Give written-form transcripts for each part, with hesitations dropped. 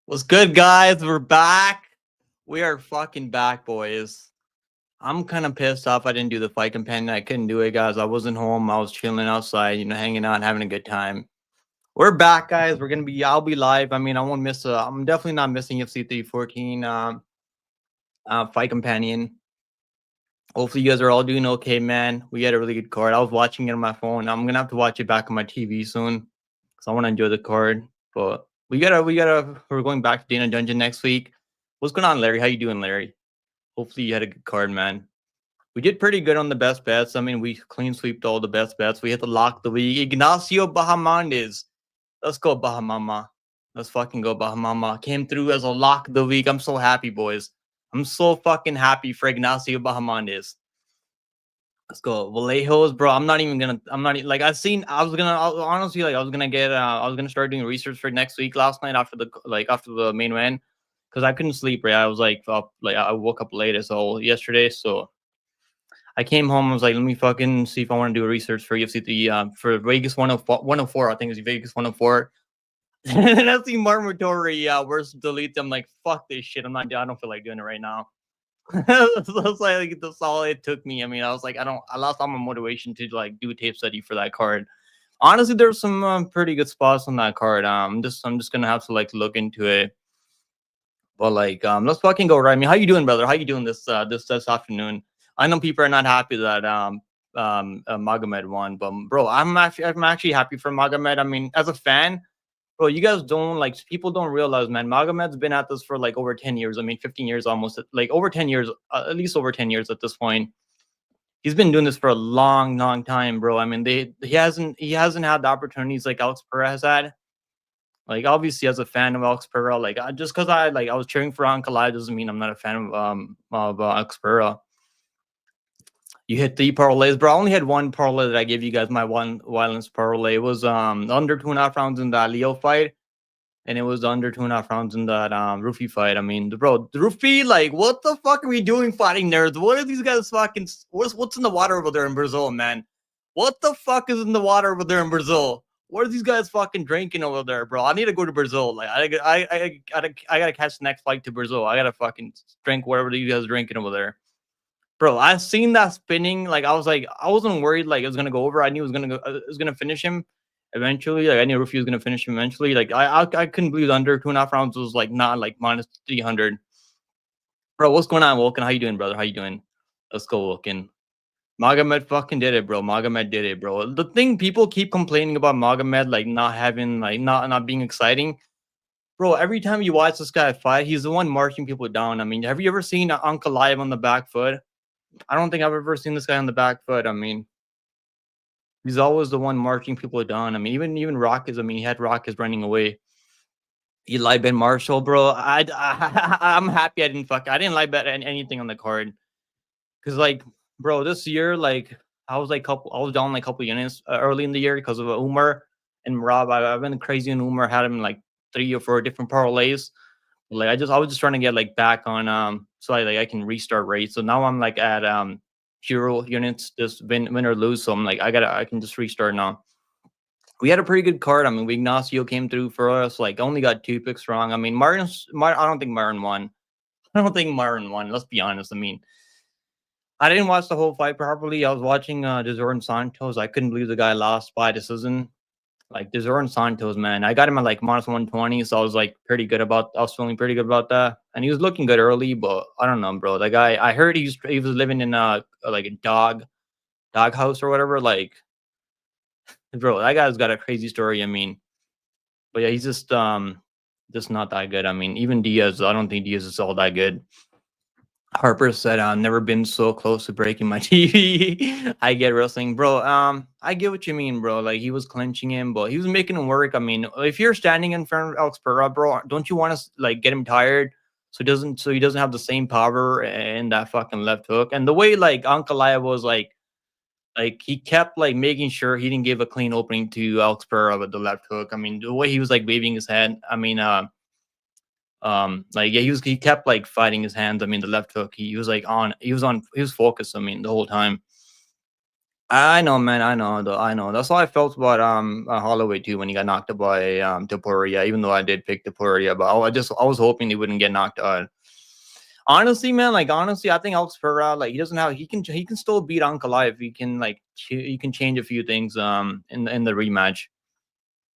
What's good, guys? We're back. We are fucking back, boys. I'm kind of pissed off I didn't do the fight companion. I couldn't do it, guys. I wasn't home. I was chilling outside, hanging out, having a good time. We're back, guys. I'll be live. I won't miss I'm definitely not missing UFC 314 fight companion. Hopefully, you guys are all doing okay, man. We had a really good card. I was watching it on my phone. I'm gonna have to watch it back on my TV soon because I want to enjoy the card. But we're going back to Dana Dungeon next week. What's going on, Larry? How you doing, Larry? Hopefully, you had a good card, man. We did pretty good on the best bets. We clean sweeped all the best bets. We hit the lock of the week. Ignacio Bahamondes. Let's go, Bahamama. Let's fucking go, Bahamama. Came through as a lock of the week. I'm so happy, boys. I'm so fucking happy for Ignacio Bahamondes. Let's go. Vallejos, bro. I'm not like I was gonna start doing research for next week last night after the main win. Because I couldn't sleep, right? I was like up, like I woke up late as all yesterday. So I came home, I was like, let me fucking see if I want to do a research for UFC for Vegas 104, I think it's Vegas 104. And then I see Marmotori, where's delete them, like fuck this shit. I don't feel like doing it right now. That's like that's all it took me. I was like, I lost all my motivation to like do a tape study for that card. Honestly, there's some pretty good spots on that card. I'm just gonna have to like look into it. But like, let's fucking go, right? How you doing, brother? How you doing this afternoon? I know people are not happy that Magomed won, but bro, I'm actually happy for Magomed. As a fan, bro, you guys don't like people don't realize, man. Magomed's been at this for like over 10 years. 15 years almost, like over 10 years, at least over 10 years at this point. He's been doing this for a long, long time, bro. He hasn't had the opportunities like Alex Pereira has had. Like obviously, as a fan of Alex Pereira, like just because I was cheering for Ankalaev doesn't mean I'm not a fan of Alex Pereira. You hit 3 parlays, bro. I only had one parlay that I gave you guys. My one violence parlay. It was under 2.5 rounds in that Leo fight, and it was under 2.5 rounds in that Rufy fight. Bro, the Rufy, like, what the fuck are we doing fighting nerds? What are these guys fucking? What's in the water over there in Brazil, man? What the fuck is in the water over there in Brazil? What are these guys fucking drinking over there, bro? I need to go to Brazil. Like, I gotta catch the next flight to Brazil. I gotta fucking drink whatever you guys are drinking over there. Bro, I seen that spinning. Like, I wasn't worried like it was gonna go over. I knew it was gonna finish him eventually. Like, I knew Rufy was gonna finish him eventually. Like, I couldn't believe under 2.5 rounds was like not like minus 300. Bro, what's going on, Vulcan? How you doing, brother? How you doing? Let's go, Vulcan. Magomed fucking did it, bro. Magomed did it, bro. The thing people keep complaining about Magomed, like not having, like not being exciting, bro. Every time you watch this guy fight, he's the one marching people down. Have you ever seen Ankalaev on the back foot? I don't think I've ever seen this guy on the back foot. He's always the one marching people down. Even Rock is. He had Rock is running away. Eli Ben Marshall, bro. I'm happy I didn't lie bet anything on the card because like, bro, this year like I was down like a couple units early in the year because of Umar and Rob. I've been crazy on Umar. Had him like 3 or 4 different parlays. Like I was just trying to get like back on so I can restart rates. So now I'm like at 0 units, just win or lose. So I can just restart now. We had a pretty good card. Ignacio came through for us. Like only got 2 picks wrong. I don't think Martin won. Let's be honest. I didn't watch the whole fight properly. I was watching Desor and Santos. I couldn't believe the guy lost by decision. Like Desor and Santos, man. I got him at like minus 120, so I was feeling pretty good about that. And he was looking good early, but I don't know, bro. That guy, I heard he was living in like a dog house or whatever. Like, bro, that guy's got a crazy story. But yeah, he's just not that good. Even Diaz, I don't think Diaz is all that good. Harper said, "I've never been so close to breaking my TV." I get wrestling, bro. I get what you mean, bro. Like he was clinching him, but he was making him work. If you're standing in front of Alex Pereira, bro, don't you want to like get him tired so he doesn't have the same power in that fucking left hook? And the way like Ankalaev was like he kept like making sure he didn't give a clean opening to Alex Pereira with the left hook. The way he was like waving his head. Like yeah, he kept like fighting his hands. The left hook, he was focused. The whole time. I know, man. I know, though. I know. That's how I felt about Holloway too when he got knocked out by Topuria. Even though I did pick Topuria, but I was hoping he wouldn't get knocked out. Honestly, man, like honestly, I think Alex Pereira, like he doesn't have he can still beat Ankalaev. He can like he can change a few things in the rematch.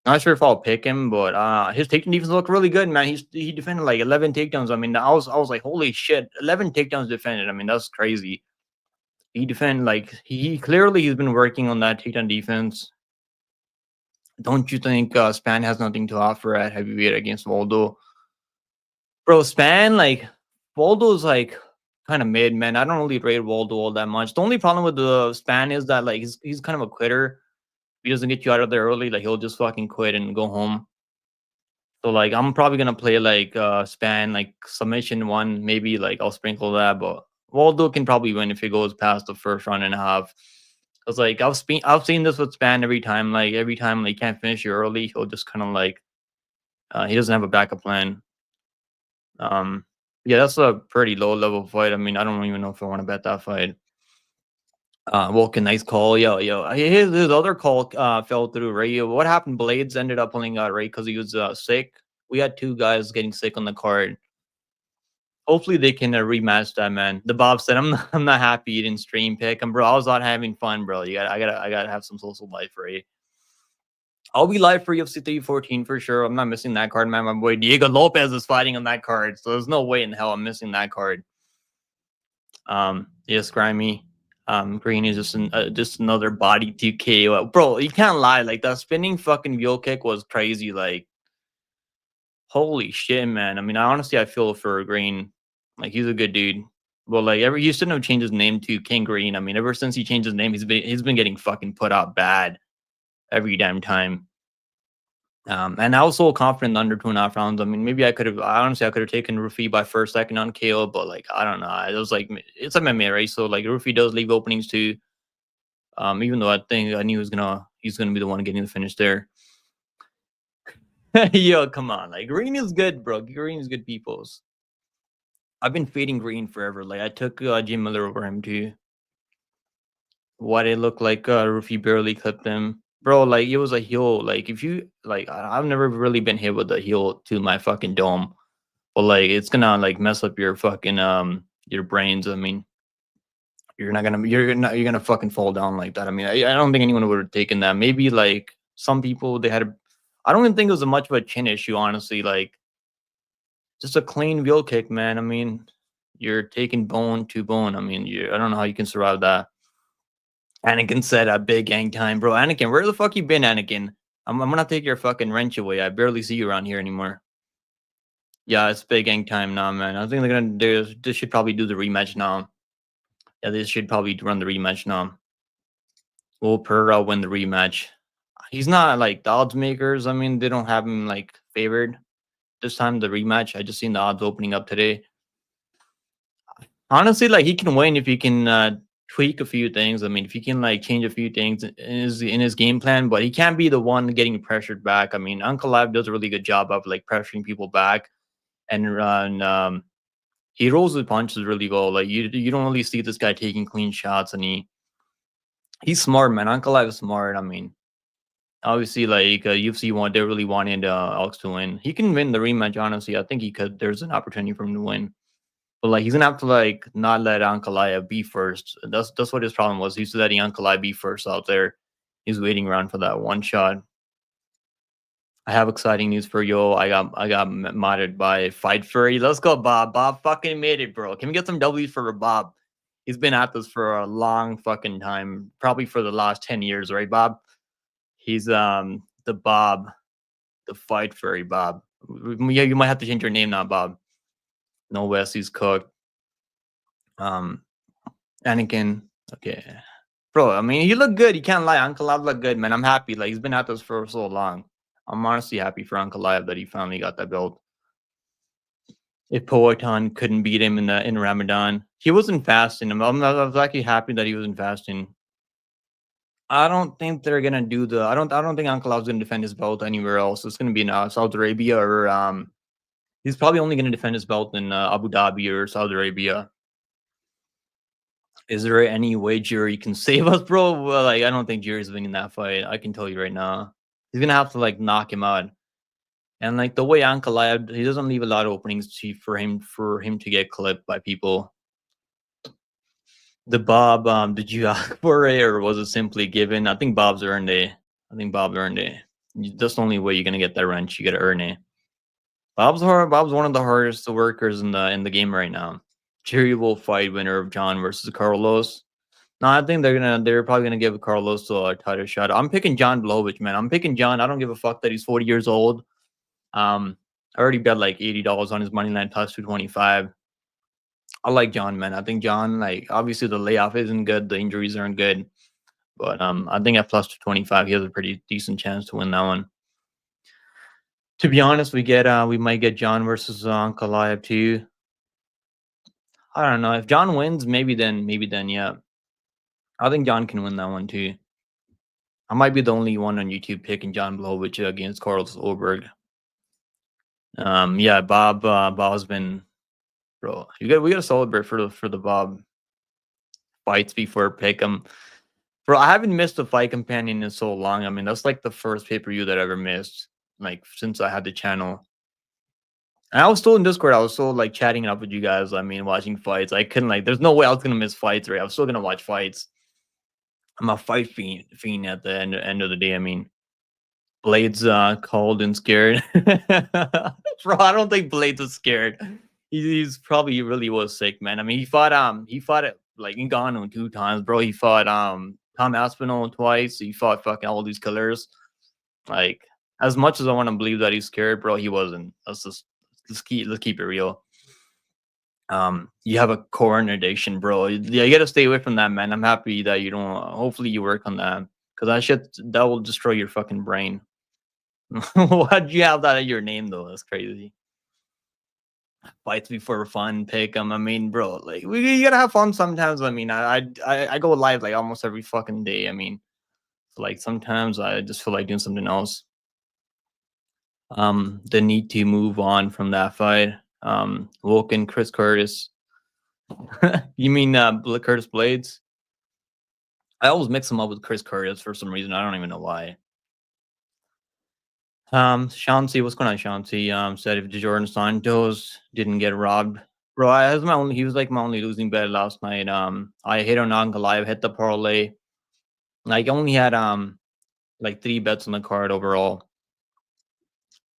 Not sure if I'll pick him, but his takedown defense looked really good, man. He defended like 11 takedowns. I mean, I was like, holy shit, 11 takedowns defended. I mean, that's crazy. He defend like he clearly he's been working on that takedown defense. Don't you think Span has nothing to offer at heavyweight against Waldo? Bro, Span like Waldo's like kind of mid, man. I don't really rate Waldo all that much. The only problem with the Span is that like he's kind of a quitter. If he doesn't get you out of there early, like he'll just fucking quit and go home. So like I'm probably gonna play like Span like submission one, maybe like I'll sprinkle that, but Waldo can probably win if he goes past the first round and a half. Cause like I've seen this with Span every time. Like every time like, he can't finish you early, he'll just kind of like he doesn't have a backup plan. Um, yeah, that's a pretty low level fight. I mean, I don't even know if I want to bet that fight. Woken, nice call. Yo. His other call fell through, right? What happened? Blades ended up pulling out, right? Because he was sick. We had two guys getting sick on the card. Hopefully they can rematch that, man. The Bob said, I'm not happy you didn't stream pick him, bro. I was not having fun, bro. I gotta have some social life, right? I'll be live for UFC 314 for sure. I'm not missing that card, man. My boy Diego Lopez is fighting on that card, so there's no way in hell I'm missing that card. Yes, Grimy. Green is just another body TKO, bro. You can't lie. Like that spinning fucking wheel kick was crazy. Like holy shit, man. I mean, I feel for Green. Like he's a good dude. Well, like he shouldn't have changed his name to King Green. I mean, ever since he changed his name, he's been getting fucking put out bad every damn time. And I was so confident under 2.5 rounds. I mean, maybe I could have taken Rufi by first, second on KO, but like, I don't know. It was like, it's MMA, right? So like, Rufi does leave openings too. Even though I knew he's gonna be the one getting the finish there. Yo, come on, like Green is good, bro. Green is good, peoples. I've been fading Green forever. Like I took Jim Miller over him too. What it looked like Rufi barely clipped him. Bro, like it was a heel. Like if you like I've never really been hit with a heel to my fucking dome. But like it's gonna like mess up your fucking your brains. I mean, you're gonna fucking fall down like that. I mean, I don't think anyone would have taken that. Maybe like some people they had I don't even think it was a much of a chin issue, honestly. Like just a clean wheel kick, man. I mean, you're taking bone to bone. I mean, I don't know how you can survive that. Anakin said, big gang time, bro. Anakin, where the fuck you been, Anakin? I'm gonna take your fucking wrench away. I barely see you around here anymore. Yeah, it's big gang time now, man. I think they're gonna do. They should probably do the rematch now. Yeah, they should probably run the rematch now. Will Pereira win the rematch? He's not like the odds makers. I mean, they don't have him like favored this time. The rematch. I just seen the odds opening up today. Honestly, like he can win if he can tweak a few things. I mean, if he can like change a few things in his game plan, but he can't be the one getting pressured back. I mean, Uncle Lab does a really good job of like pressuring people back and run. He rolls the punches really well. Like you don't really see this guy taking clean shots, and he's smart, man. Uncle Lab is smart. I mean, obviously, like UFC they really wanted Alex to win. He can win the rematch. Honestly, I think he could. There's an opportunity for him to win. But like he's gonna have to like not let Ankalaev be first. That's what his problem was. He's letting Ankalaev be first out there. He's waiting around for that one shot. I have exciting news for you. I got modded by Fight Fury. Let's go, Bob. Bob fucking made it, bro. Can we get some W's for Bob? He's been at this for a long fucking time, probably for the last 10 years, right, Bob? He's the Bob, the Fight Fury Bob. Yeah, you might have to change your name now, Bob. No Wesley's cooked. Anakin. Okay. Bro, I mean, he looked good. You can't lie. Uncle Live looked good, man. I'm happy. Like, he's been at this for so long. I'm honestly happy for Uncle Live that he finally got that belt. If Poatan couldn't beat him in Ramadan, he wasn't fasting. I was actually happy that he wasn't fasting. I don't think they're gonna do the. I don't think Uncle Live's gonna defend his belt anywhere else. It's gonna be in Saudi Arabia or He's probably only gonna defend his belt in Abu Dhabi or Saudi Arabia. Is there any way Jerry can save us, bro? Well, like, I don't think Jerry's winning that fight. I can tell you right now. He's gonna have to like knock him out. And like the way Ankalaev, he doesn't leave a lot of openings for him to get clipped by people. The Bob, did you ask for it or was it simply given? I think Bob's earned it. I think Bob earned it. That's the only way you're gonna get that wrench. You gotta earn it. Bob's hard. Bob's one of the hardest workers in the game right now. Jerry will fight winner of John versus Carlos. No, I think they're probably gonna give Carlos a tighter shot. I'm picking John Blowich, man. I'm picking John. I don't give a fuck that he's 40 years old. I already bet like $80 on his money line plus 225. I like John, man. I think John, like obviously the layoff isn't good, the injuries aren't good, but I think at plus 225 he has a pretty decent chance to win that one. To be honest, we might get John versus Ankalaev too. I don't know if John wins, maybe then yeah. I think John can win that one too. I might be the only one on YouTube picking John Blowich against Carlos Oberg. Yeah, Bob's been, bro. We gotta celebrate for the Bob fights before pick him. Bro, I haven't missed a fight companion in so long. I mean, that's like the first pay-per-view that I ever missed, like since I had the channel. And I was still in Discord. I was still like chatting it up with you guys. I mean, watching fights. I couldn't like. There's no way I was gonna miss fights, right? I was still gonna watch fights. I'm a fight fiend at the end of the day. I mean, Blades cold and scared. Bro, I don't think Blades was scared. He's probably he really was sick, man. I mean, he fought it like Ngannou 2 times, bro. He fought Tom Aspinall twice. He fought fucking all these killers. Like, as much as I want to believe that he's scared, bro, he wasn't. Let's keep it real. You have a corn addiction, bro. You gotta stay away from that, man. I'm happy that you don't. Hopefully, you work on that because that will destroy your fucking brain. Why'd you have that in your name though? That's crazy. Fights before fun, pick them. I mean, bro, like you gotta have fun sometimes. I mean, I go live like almost every fucking day. I mean, so, like sometimes I just feel like doing something else. The need to move on from that fight. Vulcan, Chris Curtis. You mean Curtis Blades? I always mix him up with Chris Curtis for some reason. I don't even know why. Shanti, what's going on, Shanti? Said if Jordan Santos didn't get robbed, bro, he was like my only losing bet last night. I hit on Ankalaev, hit the parlay. Like, I only had like 3 bets on the card overall.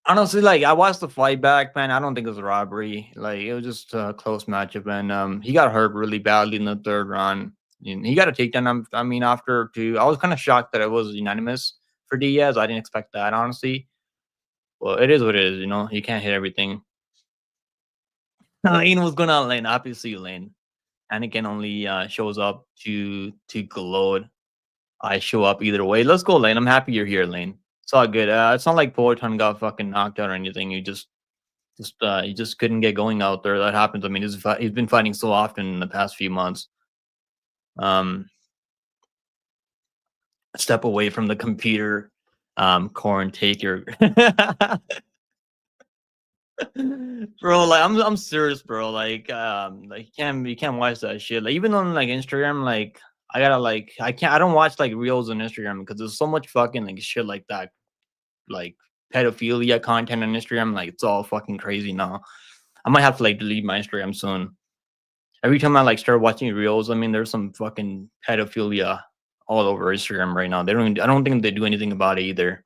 Honestly, like I watched the fight back, man. I don't think it was a robbery. Like it was just a close matchup, and he got hurt really badly in the 3rd round. And he got a takedown. I mean, after 2, I was kind of shocked that it was unanimous for Diaz. I didn't expect that, honestly. Well, it is what it is, you know. You can't hit everything. Lane was going on, Lane. Obviously, Lane. Anakin only shows up to gloat. I show up either way. Let's go, Lane. I'm happy you're here, Lane. It's all good. It's not like Poetan got fucking knocked out or anything. He just couldn't get going out there. That happens. I mean, he's been fighting so often in the past few months. Step away from the computer. Corn, take your bro. Like I'm serious, bro. Like you can't watch that shit. Like even on like Instagram, like I gotta like I don't watch like reels on Instagram because there's so much fucking like shit like that, like pedophilia content on Instagram. Like it's all fucking crazy now. I might have to like delete my Instagram soon. Every time I like start watching reels, I mean there's some fucking pedophilia all over Instagram right now. I don't think they do anything about it either.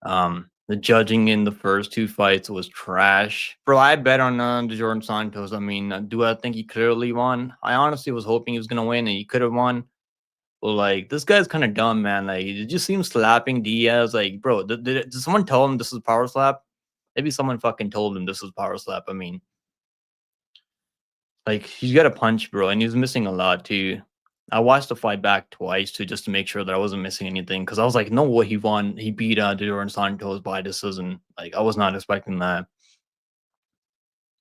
The judging in the first 2 fights was trash. Bro, I bet on Jordan Santos. I mean, do I think he clearly won? I honestly was hoping he was gonna win and he could have won. But like, this guy's kind of dumb, man. Like, it just seems slapping Diaz. Like, bro, did someone tell him this is power slap? Maybe someone fucking told him this is power slap. I mean, like, he's got a punch, bro, and he was missing a lot too. I watched the fight back twice too, just to make sure that I wasn't missing anything. Because I was like, no way he won. He beat Jordan Santos by decision. Like, I was not expecting that.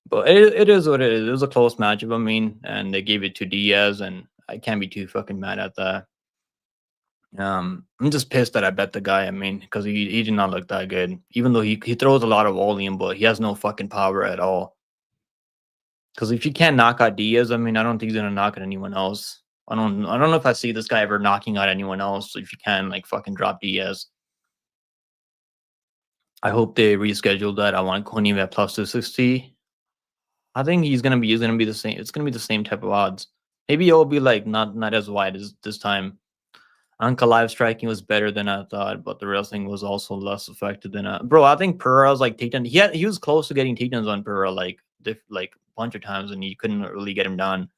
But it is what it is. It was a close matchup, I mean, and they gave it to Diaz, and I can't be too fucking mad at that. I'm just pissed that I bet the guy. I mean, because he did not look that good. Even though he throws a lot of volume, but he has no fucking power at all. Because if you can't knock out Diaz, I mean, I don't think he's gonna knock out anyone else. I don't know if I see this guy ever knocking out anyone else. If you can like fucking drop Diaz. I hope they reschedule that. I want Konim at plus 260. I think he's gonna be the same. It's gonna be the same type of odds. Maybe it'll be like not as wide as this time. Anka live striking was better than I thought, but the wrestling was also less effective than bro. I think Pereira's like takedown. He was close to getting takedowns on Pereira like a bunch of times, and he couldn't really get him done.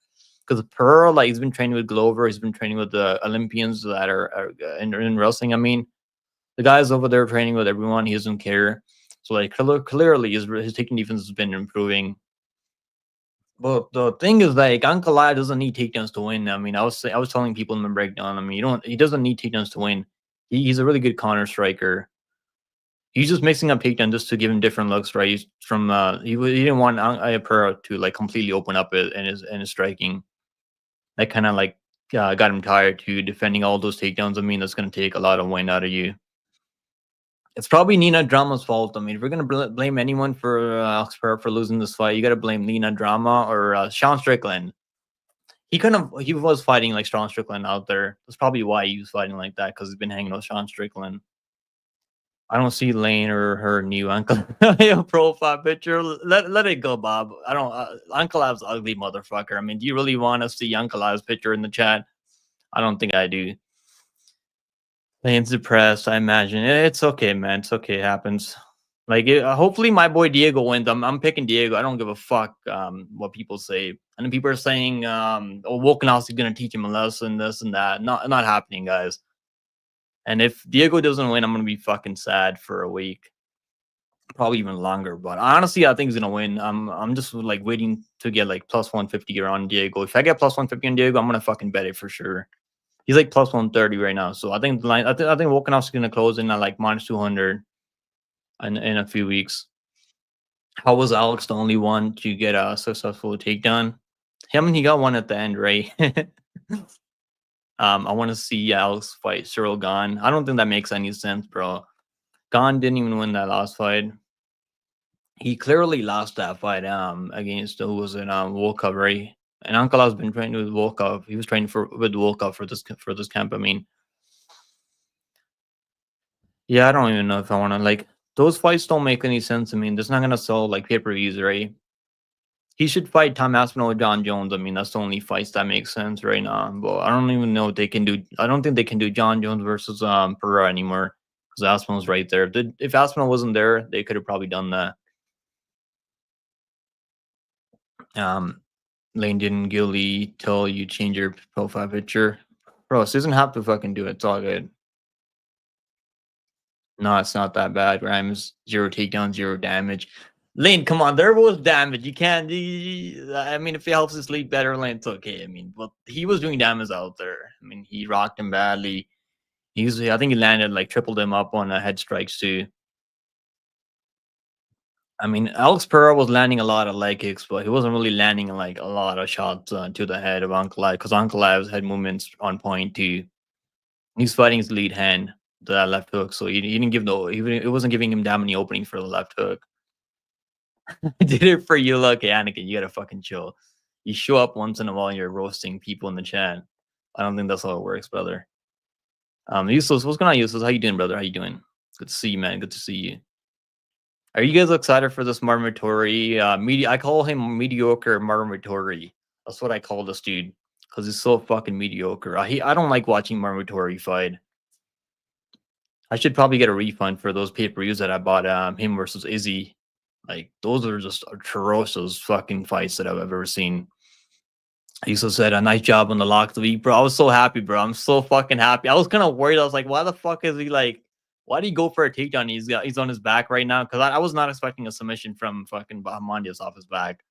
Because Pearl, like, he's been training with Glover, he's been training with the Olympians that are in wrestling. I mean, the guy's over there training with everyone. He doesn't care. So, like, clearly, his takedown defense has been improving. But the thing is, like, Ankalaev doesn't need takedowns to win. I mean, I was telling people in the breakdown. I mean, he doesn't need takedowns to win. He's a really good counter striker. He's just mixing up takedown just to give him different looks, right? He's from he didn't want Pereira to like completely open up in his striking. That kind of like got him tired to defending all those takedowns. I mean, that's going to take a lot of wind out of you. It's probably Nina Drama's fault. I mean, if we're going to blame anyone for Alex Pereira for losing this fight, you got to blame Nina Drama or Sean Strickland. He was fighting like Sean Strickland out there. That's probably why he was fighting like that, because he's been hanging with Sean Strickland. I don't see Lane or her new uncle profile picture. Let it go, Bob. I don't. Uncle Ab's ugly motherfucker. I mean, do you really want to see Uncle Ab's picture in the chat? I don't think I do. Lane's depressed. I imagine it's okay, man. It's okay. It happens. Like, hopefully, my boy Diego wins. I'm picking Diego. I don't give a fuck what people say. And then people are saying, "Oh, Volkanovski's gonna teach him a lesson, this and that." Not happening, guys. And if Diego doesn't win, I'm gonna be fucking sad for a week, probably even longer. But honestly, I think he's gonna win. I'm just like waiting to get like plus 150 on Diego. If I get plus 150 on Diego, I'm gonna fucking bet it for sure. He's like plus 130 right now, so I think the line. I think Volkanovski's gonna close in at like minus 200 in a few weeks. How was Alex the only one to get a successful takedown? He got one at the end, right? I want to see Alex fight Cyril Gahn. I don't think that makes any sense, bro. Gahn didn't even win that last fight. He clearly lost that fight against who was it Volkov, right? And Ankalov's been training with Volkov. He was training with Volkov for this camp. I mean, yeah, I don't even know if I want to like those fights. Don't make any sense. I mean, that's not gonna sell like pay-per-views, right? He should fight Tom Aspinall or John Jones. I mean, that's the only fights that make sense right now. But I don't even know if they can do. I don't think they can do John Jones versus Pereira anymore, because Aspinall's right there. If Aspinall wasn't there, they could have probably done that. Lane didn't Gilly tell you change your profile picture, bro. It doesn't have to fucking do it. It's all good. No, it's not that bad. Grimes 0 takedown, 0 damage. Lane, come on, there was damage. You can't. I mean, if it helps him sleep better, Lane, it's okay. I mean, but he was doing damage out there. I mean, he rocked him badly. I think he landed like tripled him up on head strikes too. I mean, Alex Pereira was landing a lot of leg kicks, but he wasn't really landing like a lot of shots to the head of Ankalaev, because Ankalaev's head movements on point too. He's fighting his lead hand, the left hook, so he didn't give it wasn't giving him that many openings for the left hook. I did it for you. Look, Anakin, you gotta fucking chill. You show up once in a while and you're roasting people in the chat. I don't think that's how it works, brother. Useless, what's going on, Useless? How you doing, brother? How you doing? Good to see you, man. Good to see you. Are you guys excited for this Marvin Vettori? I call him mediocre Marvin Vettori. That's what I call this dude, because he's so fucking mediocre. I don't like watching Marvin Vettori fight. I should probably get a refund for those pay-per-views that I bought him versus Izzy. Like, those are just atrocious fucking fights that I've ever seen. He also said a nice job on the lock of the week, bro. I was so happy, bro. I'm so fucking happy. I was kind of worried. I was like, why the fuck is he like? Why did he go for a takedown? He's on his back right now, because I was not expecting a submission from fucking Bahamondias off his back.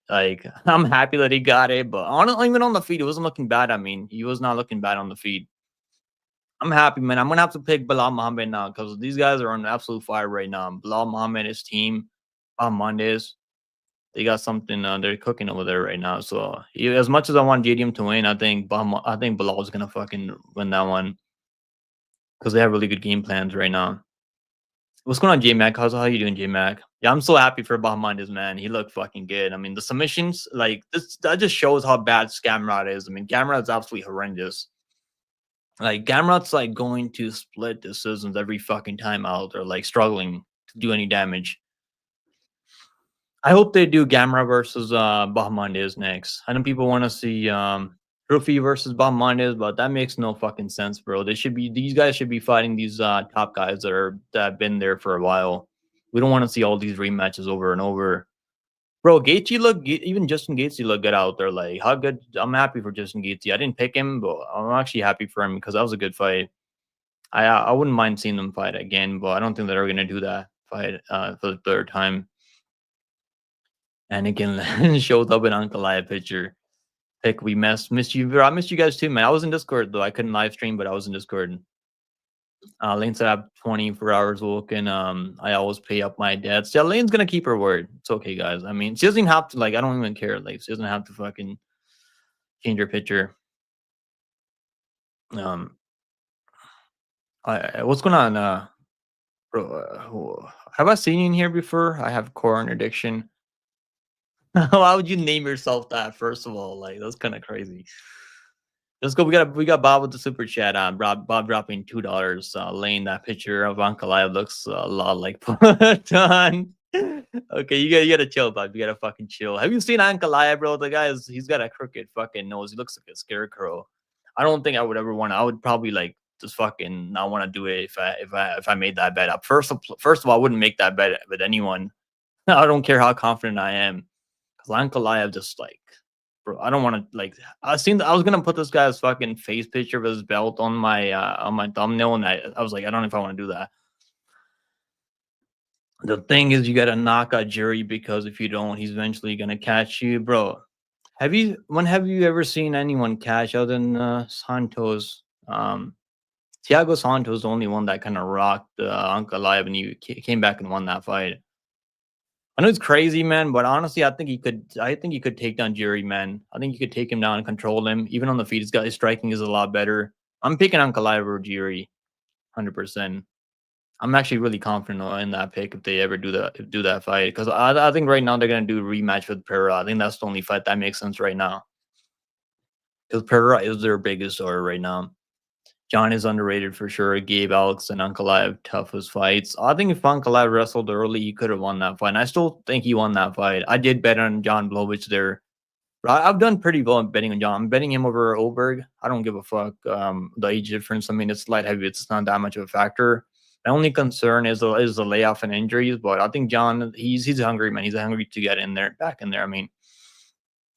Like, I'm happy that he got it, but even on the feet, it wasn't looking bad. I mean, he was not looking bad on the feet. I'm happy, man. I'm gonna have to pick Bilal Muhammad now, because these guys are on absolute fire right now. Bilal Muhammad, his team, Bahamondias. They got something they're cooking over there right now. So as much as I want JDM to win, I think Bilal is gonna fucking win that one, because they have really good game plans right now. What's going on, J Mac? How you doing, J Mac? Yeah, I'm so happy for Bahamondes, man. He looked fucking good. I mean, the submissions, like this, that just shows how bad Scamrot is. I mean, Gamrot's absolutely horrendous. Like Gamrot's like going to split decisions every fucking time out, or like struggling to do any damage. I hope they do Gamera versus Bahamondes next. I know people want to see Ruffy versus Bahamondes, but that makes no fucking sense, bro. They should be these guys should be fighting these top guys that have been there for a while. We don't want to see all these rematches over and over. Bro, even Justin Gaethje looked good out there. Like, how good? I'm happy for Justin Gaethje. I didn't pick him, but I'm actually happy for him because that was a good fight. I wouldn't mind seeing them fight again, but I don't think they're gonna do that fight for the third time. And again, shows up in Uncle Aya picture. Pick, we missed you, bro. I missed you guys too, man. I was in Discord though. I couldn't live stream, but I was in Discord. Lane said I have 24 hours working. I always pay up my debts. Yeah, Lane's gonna keep her word. It's okay, guys. I mean, she doesn't even have to like. I don't even care. Like, she doesn't have to fucking change her picture. Um, what's going on, bro? Have I seen you in here before? I have corn addiction. Why would you name yourself that? First of all, like that's kind of crazy. Let's go. We got Bob with the super chat. Bob dropping $2. Laying that picture of Uncle Live looks a lot like Don. Okay, you gotta chill, Bob. You gotta fucking chill. Have you seen Uncle Live, bro? The guy is he's got a crooked fucking nose. He looks like a scarecrow. I don't think I would ever want. I would probably like just fucking not want to do it if I made that bet up. First of all, I wouldn't make that bet with anyone. I don't care how confident I am. Lankalaev just like, bro, I don't want to like. I was gonna put this guy's fucking face picture of his belt on my thumbnail, and I was like, I don't know if I want to do that. The thing is, you gotta knock out Jury because if you don't, he's eventually gonna catch you, bro. Have you ever seen anyone catch other than Santos? Thiago Santos, the only one that kind of rocked Uncle Live, and he came back and won that fight. I know it's crazy, man, but honestly, I think he could. I think he could take down Jerry, man. I think you could take him down and control him. Even on the feet, his striking is a lot better. I'm picking on Kalai over Jerry, 100%. I'm actually really confident in that pick if they ever do that fight because I think right now they're gonna do a rematch with Pereira. I think that's the only fight that makes sense right now because Pereira is their biggest star right now. John is underrated for sure. Gabe, Alex, and Ankalaev, toughest fights. I think if Ankalaev wrestled early, he could have won that fight. And I still think he won that fight. I did bet on John Blowich there. But I've done pretty well in betting on John. I'm betting him over Oberg. I don't give a fuck. The age difference. I mean, it's light heavy. It's not that much of a factor. My only concern is the layoff and injuries. But I think John, he's hungry, man. He's hungry to get in there, back in there. I mean,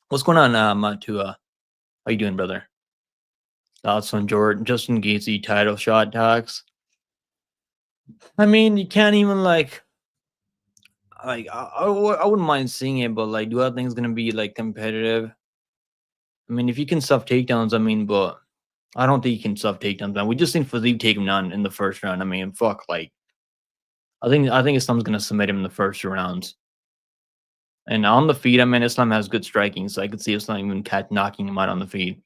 what's going on, Matua? How you doing, brother? Thoughts on Jordan Justin Gaethje title shot talks? I mean, you can't even like I wouldn't mind seeing it, but like, do I think it's gonna be like competitive? I mean, if you can stuff takedowns, I mean, but I don't think you can stuff takedowns, man. We just seen Philippe take him down in the first round. I mean, fuck, like I think Islam's gonna submit him in the first rounds. And on the feet, I mean, Islam has good striking, so I could see Islam even knocking him out on the feet.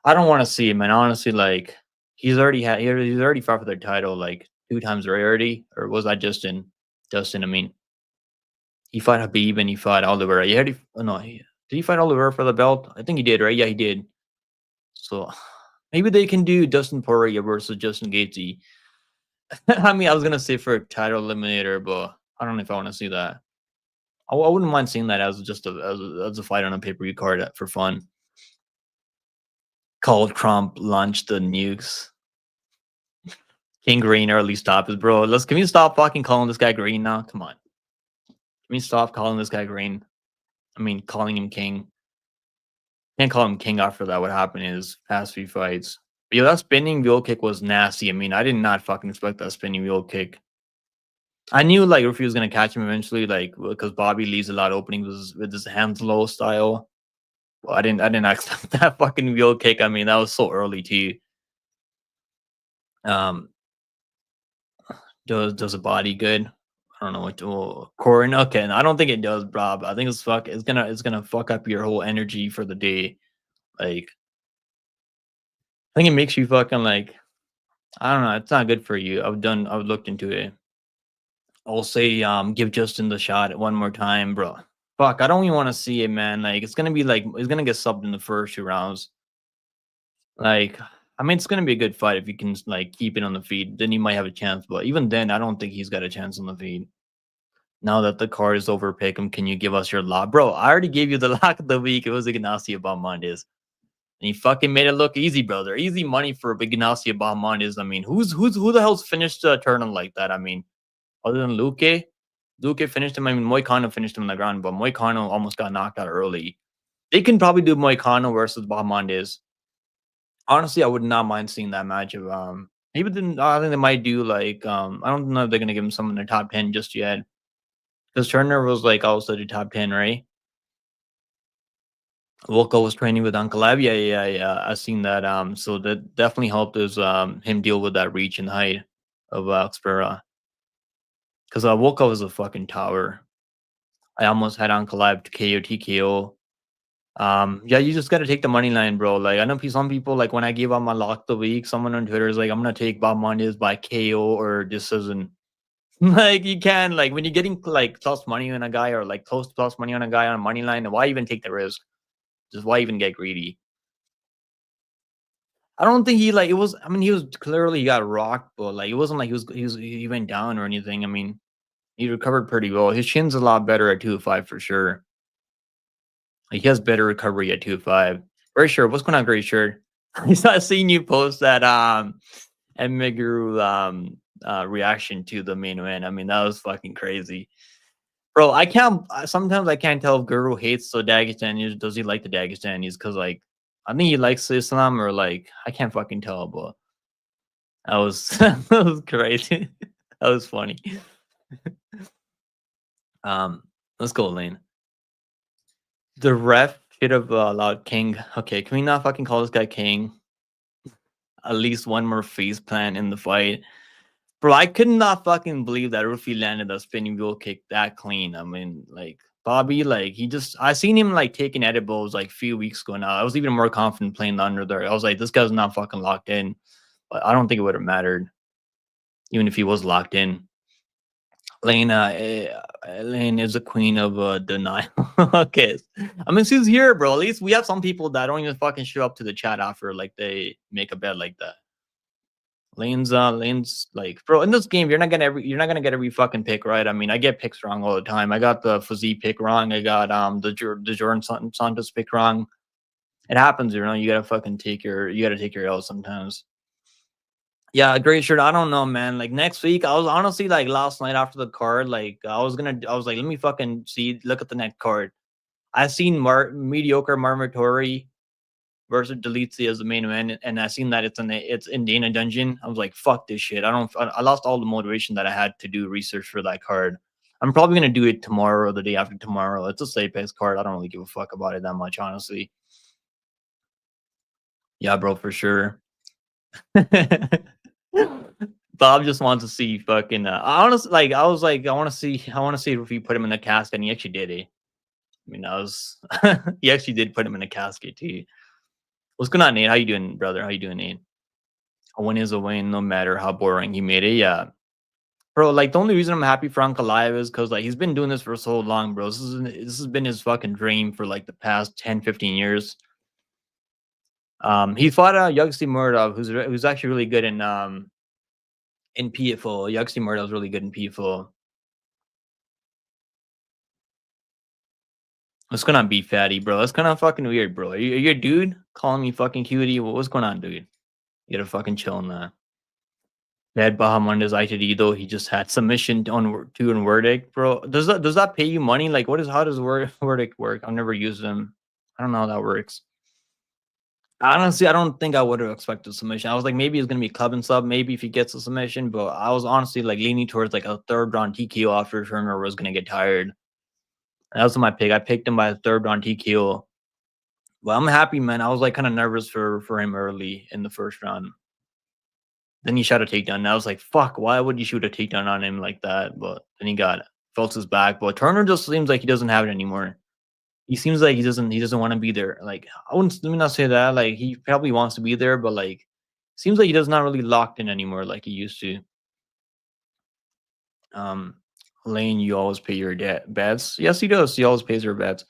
I don't want to see him, man. Honestly, like he's already fought for their title like 2 times already, or was that Justin? Justin, I mean, he fought Habib and he fought Oliveira. Oh, no, did he fight Oliveira for the belt? I think he did, right? Yeah, he did. So maybe they can do Dustin Poirier versus Justin Gaethje. I mean, I was gonna say for a title eliminator, but I don't know if I want to see that. I wouldn't mind seeing that as just as a fight on a pay per view card for fun. Called Trump launched the nukes. King Green early stop is bro. Can we stop fucking calling this guy Green now? Come on. Can we stop calling this guy Green? I mean, calling him King. Can't call him King after that. What happened is past few fights. But yeah, that spinning wheel kick was nasty. I mean, I did not fucking expect that spinning wheel kick. I knew like if he was gonna catch him eventually, like because Bobby leaves a lot of openings with his hands low style. Well, I didn't expect that fucking wheel kick. I mean, that was so early too. Um, does a body good? I don't know what Corin. Okay, I don't think it does, Rob. I think it's gonna fuck up your whole energy for the day. Like, I think it makes you fucking like I don't know. It's not good for you. I've looked into it. I'll say, give Justin the shot one more time, bro. Fuck, I don't even want to see it, man. Like, it's gonna be like it's gonna get subbed in the first 2 rounds. Like, I mean, it's gonna be a good fight if you can like keep it on the feet. Then you might have a chance. But even then, I don't think he's got a chance on the feet. Now that the card is over, pick him. Can you give us your lock, bro? I already gave you the lock of the week. It was Ignacio Mondays. And he fucking made it look easy, brother. Easy money for Ignacio Mondays. I mean, who the hell's finished a tournament like that? I mean, other than Luque, Luque finished him. I mean, Moicano finished him on the ground, but Moicano almost got knocked out early. They can probably do Moicano versus Bahamondes. Honestly, I would not mind seeing that matchup. Maybe then I think they might do like I don't know if they're gonna give him some in their top 10 just yet. Because Turner was like also the top 10, right? Volko was training with Uncle Ab. Yeah. I seen that. So that definitely helped us him deal with that reach and height of Xpera. Because Volko was a fucking tower. I almost had Uncle Ab to KO TKO. Yeah, you just gotta take the money line, bro. Like I know some people like when I gave out my lock of the week, someone on Twitter is like, I'm gonna take Bob Mondes by KO or decision. Like you can like when you're getting like plus money on a guy or like close to plus money on a guy on a money line, why even take the risk? Just why even get greedy? I don't think he like it was. I mean, he was clearly he got rocked, but like it wasn't like he went down or anything. I mean, he recovered pretty well. His chin's a lot better at 205 for sure. Like, he has better recovery at 205. Very sure. What's going on, Great Shirt? I saw seeing you post that and Meguru reaction to the main event. I mean, that was fucking crazy. Bro, I can't sometimes I can't tell if Guru hates the Dagestanis. Does he like the Dagestanis? Because like I think he likes Islam or like I can't fucking tell, but that was that was crazy. That was funny. Um, let's go, Lane. The ref should have allowed King. Okay, can we not fucking call this guy King? At least one more face plant in the fight. Bro, I could not fucking believe that Rufi landed a spinning wheel kick that clean. I mean, like Bobby, like he just I seen him like taking edibles like a few weeks ago now. I was even more confident playing the under there. I was like, this guy's not fucking locked in. But I don't think it would have mattered, even if he was locked in. Lane is the queen of denial. Okay. I mean, she's here, bro. At least we have some people that don't even fucking show up to the chat after like they make a bet like that. Lane's like, bro, in this game, you're not gonna get every fucking pick right. I mean, I get picks wrong all the time. I got the Fazee pick wrong. I got the Jordan Santos pick wrong. It happens, you know. You gotta take your L sometimes. Yeah, great shirt. I don't know, man. Like next week, I was honestly like last night after the card, like I was like, let me fucking see, look at the next card. I seen mediocre Marmatori versus Delizia as the main event, and I seen that it's in Dana Dungeon. I was like, fuck this shit. I lost all the motivation that I had to do research for that card. I'm probably gonna do it tomorrow or the day after tomorrow. It's a Apex card. I don't really give a fuck about it that much, honestly. Yeah, bro, for sure. Bob just wants to see fucking. I honestly like. I was like, I want to see. I want to see if he put him in a casket, and he actually did it. I mean, I was. He actually did put him in a casket too. What's going on, Nate? How you doing, brother? How you doing, Nate? A win is a win, no matter how boring he made it. Yeah, bro. Like the only reason I'm happy for Uncle Live is because like he's been doing this for so long, bro. This has been his fucking dream for like the past 10, 15 years. He fought Yugsi Murdov, who's actually really good in PFO. Yugsi Murdov's really good in PFO. What's going on, Beef Fatty, bro? That's kind of fucking weird, bro. Are you a dude calling me fucking cutie? What's going on, dude? You gotta fucking chill on that. Bad Bahamondes ITD though. He just had submission on two and verdict, bro. Does that pay you money? Like, how does verdict work? I've never used them. I don't know how that works. Honestly, I don't think I would have expected submission. I was like, maybe it's gonna be club and sub, maybe if he gets a submission, but I was honestly like leaning towards like a third round TKO after Turner was gonna get tired. That was my pick. I picked him by a third round TKO. Well, I'm happy, man. I was like kind of nervous for him early in the first round. Then he shot a takedown. And I was like, fuck, why would you shoot a takedown on him like that? But then he felt his back. But Turner just seems like he doesn't have it anymore. He seems like he doesn't want to be there. Like, let me not say that. Like, he probably wants to be there, but like seems like he does not really locked in anymore like he used to. Lane, you always pay your bets. Yes, he does. He always pays your bets.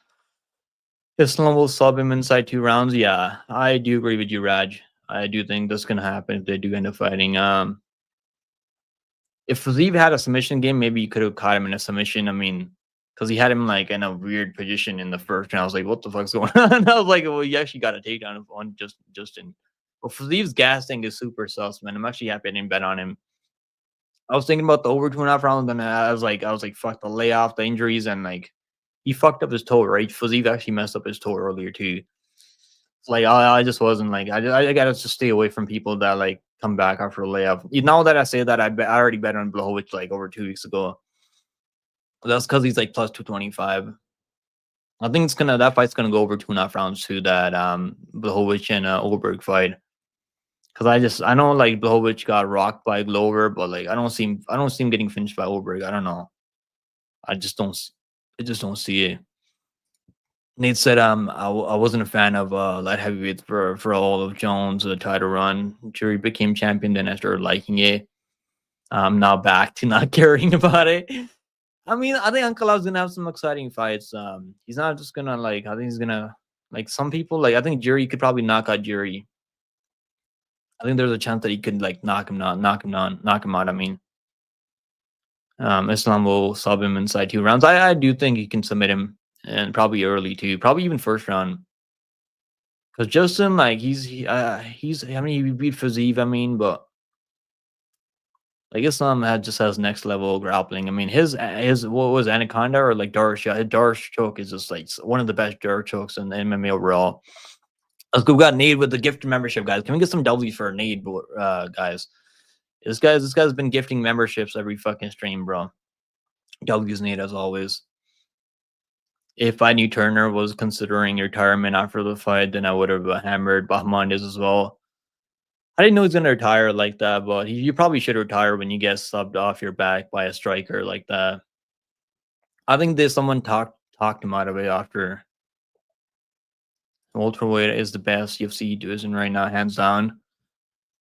Islam will sub him inside 2 rounds. Yeah, I do agree with you, Raj. I do think this can happen if they do end up fighting. If Faziev had a submission game, maybe you could have caught him in a submission. I mean, because he had him like in a weird position in the first, and I was like, "What the fuck's going on?" I was like, "Well, you actually got a takedown on Justin." But Faziev's gas thing is super sus, man. I'm actually happy I didn't bet on him. I was thinking about the over 2.5 rounds, and I was like, "Fuck the layoff, the injuries, and like he fucked up his toe, right?" Faziev actually messed up his toe earlier too. Like I just wasn't like I gotta just stay away from people that like come back after a layoff. Now that I say that, I already bet on Blachowicz like over 2 weeks ago. That's because he's like plus 225. I think that fight's gonna go over 2.5 rounds to that Blachowicz and Oberg fight. Because I know like Blachowicz got rocked by Glover, but like I don't see him getting finished by Oberg. I don't know. I just don't I just don't see it. Nate said, I wasn't a fan of light heavyweights for all of Jones' title run. Jury became champion, then I started liking it. I'm now back to not caring about it. I mean, I think Uncle Ankalaev's gonna have some exciting fights. He's not just gonna like. I think he's gonna like some people. Like I think Jury could probably knock out Jury. I think there's a chance that he could like knock him out. I mean, Islam will sub him inside 2 rounds. I do think he can submit him and probably early too, probably even first round. Because Justin, like, I mean, he beat Fazeev, I mean, but like Islam just has next level grappling. I mean, his what was Anaconda or like Darsh? Yeah, Darsh choke is just like one of the best Darsh chokes in the MMA overall. Let's go. We got Nade with the gift membership, guys. Can we get some W's for Nade, guys? This guy's been gifting memberships every fucking stream, bro. W's Nade as always. If I knew Turner was considering retirement after the fight, then I would have hammered Bahmandiz as well. I didn't know he's gonna retire like that, but you probably should retire when you get subbed off your back by a striker like that. I think there's someone talked him out of it after. Welterweight is the best UFC division right now, hands down.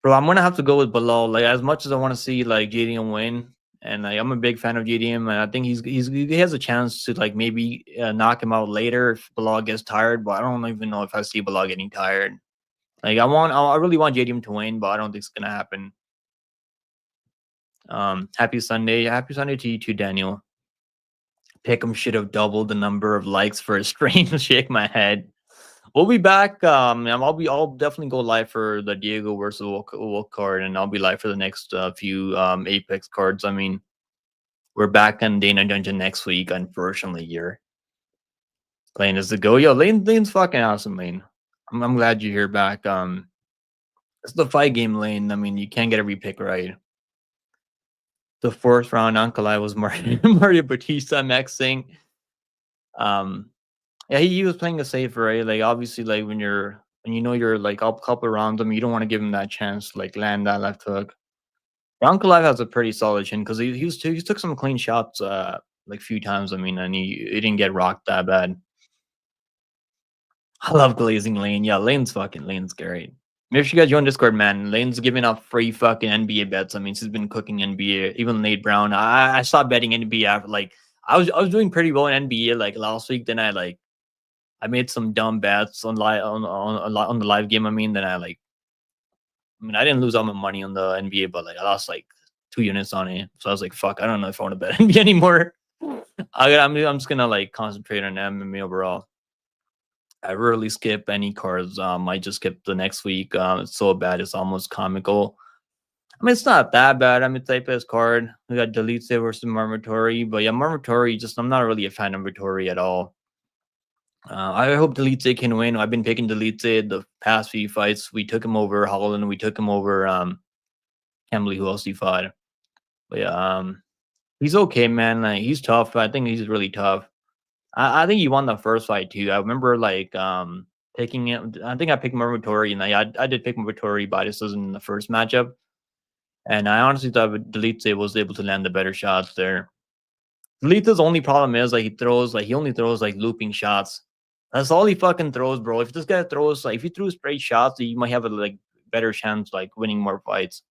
Bro, I'm gonna have to go with Bilal. Like as much as I want to see like JDM win, and like I'm a big fan of JDM, and I think he has a chance to like maybe knock him out later if Bilal gets tired. But I don't even know if I see Bilal getting tired. Like I really want JDM to win, but I don't think it's gonna happen. Happy Sunday to you too, Daniel. Pick'em should have doubled the number of likes for a stream. Shake my head. We'll be back. I'll definitely go live for the Diego versus Wolk card, and I'll be live for the next few Apex cards. I mean, we're back on Dana Dungeon next week, unfortunately. Here, Lane is the go. Yo, Lane's fucking awesome, Lane. I'm glad you're here back. It's the fight game, Lane. I mean, you can't get every pick right. The fourth round, Ankalaev was Mario Batista maxing. Yeah, he was playing a safer, right? Like obviously, like when you know you're like up a couple rounds, I mean, you don't want to give him that chance to like land that left hook. Ankalaev has a pretty solid chin because he took some clean shots like a few times. I mean, and he didn't get rocked that bad. I love glazing Lane. Yeah, Lane's great. Make sure you guys join Discord, man. Lane's giving up free fucking NBA bets. I mean, she's been cooking NBA. Even Nate Brown. I stopped betting NBA after like I was doing pretty well in NBA like last week. Then I made some dumb bets on the live game. I mean, then I didn't lose all my money on the NBA, but like I lost like 2 units on it. So I was like, fuck, I don't know if I want to bet NBA anymore. I'm just gonna like concentrate on MMA overall. I rarely skip any cards. I just skip the next week. It's so bad, it's almost comical. I mean, it's not that bad. I mean, type S card. We got Delete versus Marmatori, but yeah, Marmatori. I'm not really a fan of Marmatori at all. I hope Delete can win. I've been picking Delete the past few fights. We took him over Holland. We took him over can't believe who else he fought. But yeah, he's okay, man. Like he's tough. I think he's really tough. I think he won the first fight too. I remember like picking him. I think I picked Marmatori, and I did pick Marmatori by decision in the first matchup. And I honestly thought Delete was able to land the better shots there. Delete's only problem is like he only throws like looping shots. That's all he fucking throws, bro. If this guy throws like if he threw straight shots, he might have a like better chance like winning more fights.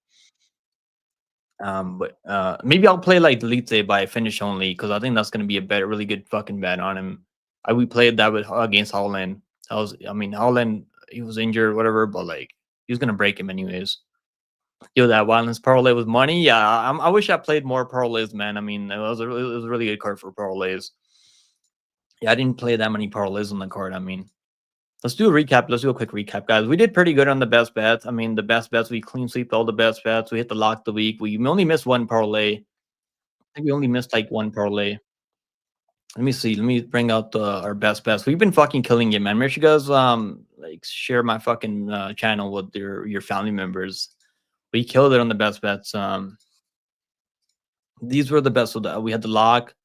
But maybe I'll play like Delete by finish only because I think that's gonna be a better, really good fucking bet on him. We played that with against Holland. I mean, Holland he was injured, whatever, but like he was gonna break him anyways. Yo, that violence parlay with money. Yeah, I wish I played more parlays, man. I mean, it was a really good card for parlays. Yeah, I didn't play that many parlays on the card. I mean, let's do a recap. Let's do a quick recap, guys. We did pretty good on the best bets. I mean, the best bets we clean sweeped all the best bets. We hit the lock of the week. We only missed one parlay. I think we only missed like one parlay. Let me see. Let me bring out our best bets. We've been fucking killing it, man. Make sure you guys like share my fucking channel with your family members. We killed it on the best bets. These were the best. So that we had the lock.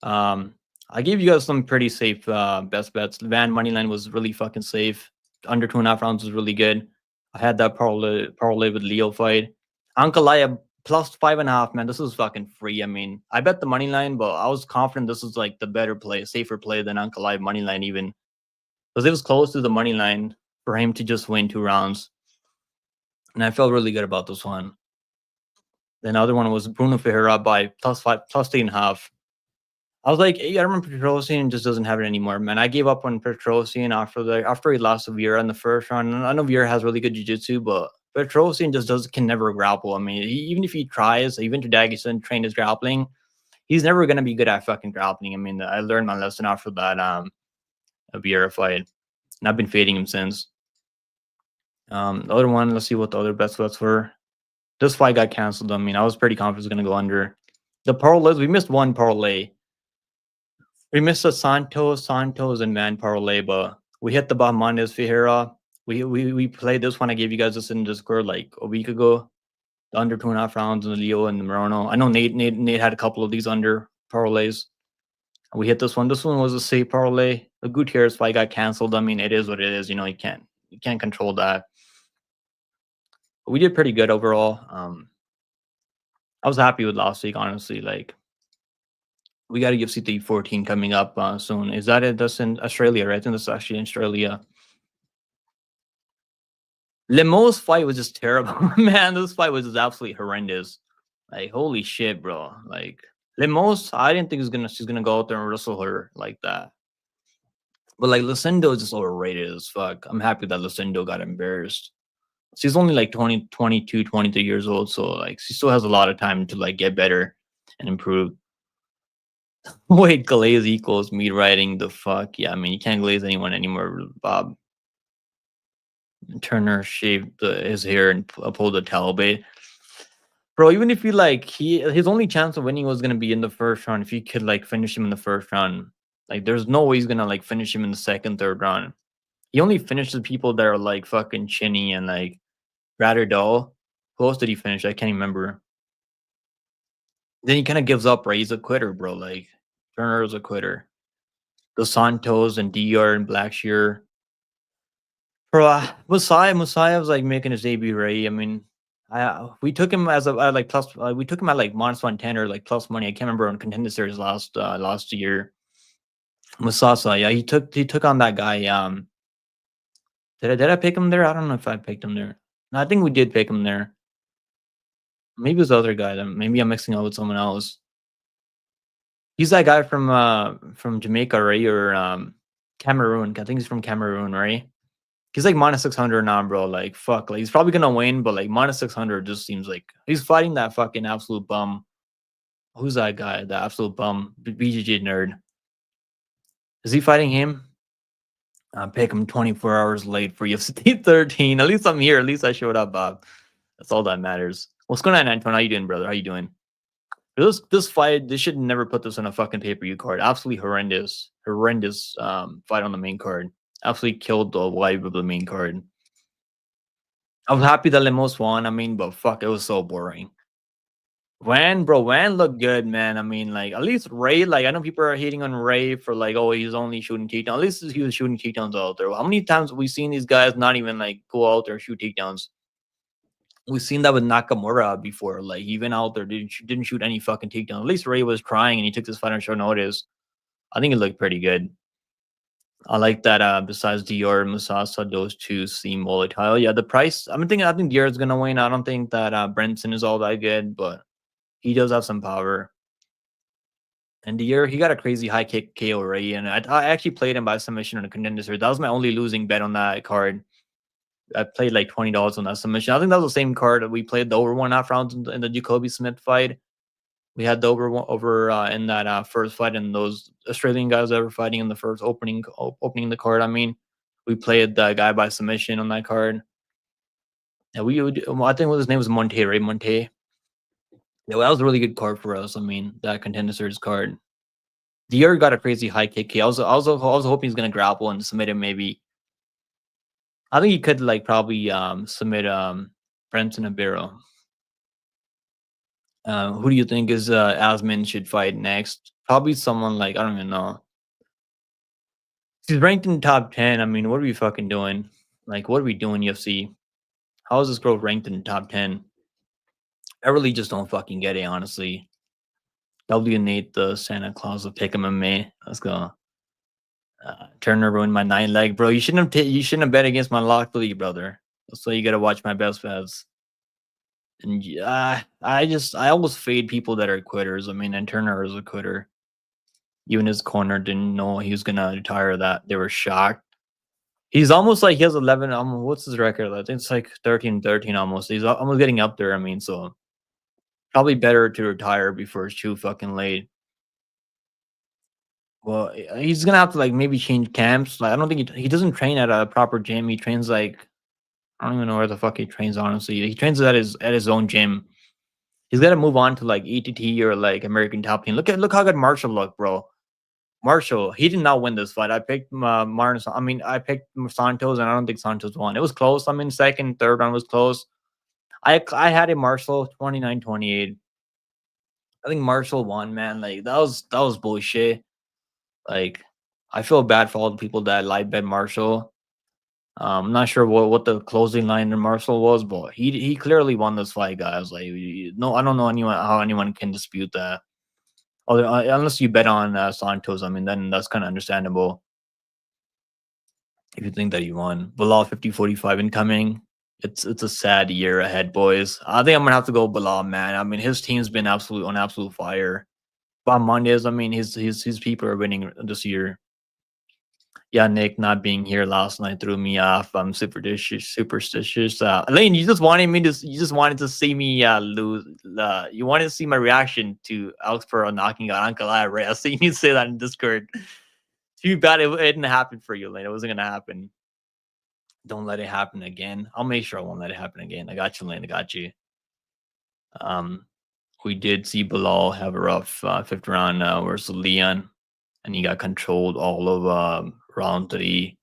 Um, I gave you guys some pretty safe best bets. Van Moneyline was really fucking safe. Under 2.5 rounds was really good. I had that parlay with Leo fight. Ankalaya plus 5.5. Man, this is fucking free. I mean, I bet the money line, but I was confident this was like the better play, safer play than Ankalaya money line even because it was close to the money line for him to just win 2 rounds, and I felt really good about this one. The other one was Bruno Ferreira by +5, +8.5. I was like, hey, I remember Petrosian just doesn't have it anymore, man. I gave up on Petrosian after he lost to Vieira in the first round. And I know Vieira has really good jiu-jitsu, but Petrosian just can never grapple. I mean, even if he tries, even to Dagestan train his grappling, he's never gonna be good at fucking grappling. I mean, I learned my lesson after that Vieira fight, and I've been fading him since. The other one, let's see what the other best bets were. This fight got canceled. I mean, I was pretty confident it was gonna go under. The parlays, we missed one parlay. We missed a Santos, and Van parlay, but we hit the Bahamondes Ferreira. We played this one. I gave you guys this in Discord like a week ago. The under 2.5 rounds in the Leo and the Morono. I know Nate had a couple of these under parlays. We hit this one. This one was a safe parlay. The Gutierrez fight got canceled. I mean, it is what it is. You know, you can't control that. But we did pretty good overall. I was happy with last week, honestly. Like, we got a UFC 314 coming up soon. Is that it? That's in Australia, right? I think that's actually in Australia. Lemo's fight was just terrible. Man, this fight was just absolutely horrendous. Like, holy shit, bro. Like, Lemos, I didn't think she's gonna go out there and wrestle her like that. But like Lucindo is just overrated as fuck. I'm happy that Lucindo got embarrassed. She's only like 20, 22, 23 years old, so like she still has a lot of time to like get better and improve. Wait, glaze equals me writing the fuck. Yeah, I mean you can't glaze anyone anymore, Bob. Turner shaved his hair and pulled a Talbot. Bro, even if you like his only chance of winning was gonna be in the first round. If you could like finish him in the first round, like there's no way he's gonna like finish him in the second, third round. He only finishes people that are like fucking chinny and like rather dull. Who else did he finish? I can't remember. Then he kind of gives up, right? He's a quitter, bro. Like Turner is a quitter. Dos Santos and DR and Blackshear. Bro, Messiah was like making his debut, right? I mean, we took him as a like plus. We took him at like -110 or like plus money. I can't remember on Contender Series last year. Musasa, yeah, he took on that guy. Did I pick him there? I don't know if I picked him there. No, I think we did pick him there. Maybe it was the other guy. Then maybe I'm mixing up with someone else. He's that guy from Jamaica, right? Or Cameroon. I think he's from Cameroon, right? He's like -600 now, bro. Like fuck, like he's probably gonna win, but like -600 just seems like he's fighting that fucking absolute bum. Who's that guy? The absolute bum, BJJ nerd. Is he fighting him? Pick him 24 hours late for UFC 13. At least I'm here. At least I showed up, Bob. That's all that matters. What's going on, Anton? How you doing, brother? How you doing? This fight, they should never put this on a fucking pay-per-view card. Absolutely horrendous fight on the main card. Absolutely killed the vibe of the main card. I was happy that Lemos won. I mean, but fuck, it was so boring. Van looked good, man. I mean, like, at least Ray, like, I know people are hating on Ray for, like, oh, he's only shooting takedowns. At least he was shooting takedowns out there. How many times have we seen these guys not even, like, go out there and shoot takedowns? We've seen that with Nakamura before. Like, he went out there, didn't shoot any fucking takedown. At least Ray was trying, and he took this fight on short notice. I think it looked pretty good. I like that. Besides Dior and Musasa, those two seem volatile. Yeah, the price. I think Dior is gonna win. I don't think that Brenton is all that good, but he does have some power. And Dior, he got a crazy high kick KO already, and I actually played him by submission on a contender series. That was my only losing bet on that card. I played like $20 on that submission. I think that was the same card that we played the over 1.5 rounds in the Jacoby Smith fight. We had the over in that first fight, and those Australian guys that were fighting in the first opening the card. I mean, we played the guy by submission on that card. And we would, well, I think his name was Monte, right? Monte. Yeah, well, that was a really good card for us. I mean, that contender series card. Dior got a crazy high kick. I was hoping he's gonna grapple and submit him. Maybe I think he could like probably submit Brenton Ibero. Who do you think is Asmin should fight next? Probably someone like I don't even know. He's ranked in top 10. I mean, what are we fucking doing? Like, what are we doing, UFC? How is this girl ranked in top 10? I really just don't fucking get it, honestly. W Nate the Santa Claus of Pick 'em and May. Let's go. Turner ruined my 9 leg, bro. You shouldn't have bet against my lock 3, brother. That's why you gotta watch my best bets. And I almost fade people that are quitters. I mean, and Turner is a quitter. Even his corner didn't know he was gonna retire. That they were shocked. He's almost like he has 11. What's his record? I think it's like 13-13 almost. He's almost getting up there. I mean, so probably better to retire before it's too fucking late. Well, he's gonna have to like maybe change camps. Like I don't think he doesn't train at a proper gym. He trains like I don't even know where the fuck he trains. Honestly, he trains at his own gym. He's got to move on to like ETT or like American Top Team. Look how good Marshall looked, bro. Marshall, he did not win this fight. I picked Martin. I mean, I picked Santos, and I don't think Santos won. It was close. I mean, second, third round was close. I had a Marshall 29-28. I think Marshall won, man. Like that was bullshit. Like I feel bad for all the people that live bet Marshall. I'm not sure what the closing line in Marshall was, but he clearly won this fight, guys. Like no, I don't know anyone how anyone can dispute that. Unless you bet on Santos, I mean, then that's kind of understandable. If you think that he won, Bilal 50-45 incoming. It's a sad year ahead, boys. I think I'm gonna have to go Bilal, man. I mean, his team's been absolute fire. Bob Mondes, I mean, his people are winning this year. Yeah, Nick not being here last night threw me off. I'm superstitious. Lane, you just wanted to see me lose. You wanted to see my reaction to Alex Pearl knocking out Uncle I, right? I seen you say that in Discord. Too bad it didn't happen for you, Lane. It wasn't gonna happen. Don't let it happen again. I'll make sure I won't let it happen again. I got you, Lane. I got you. Um, we did see Bilal have a rough fifth round versus Leon, and he got controlled all of round 3.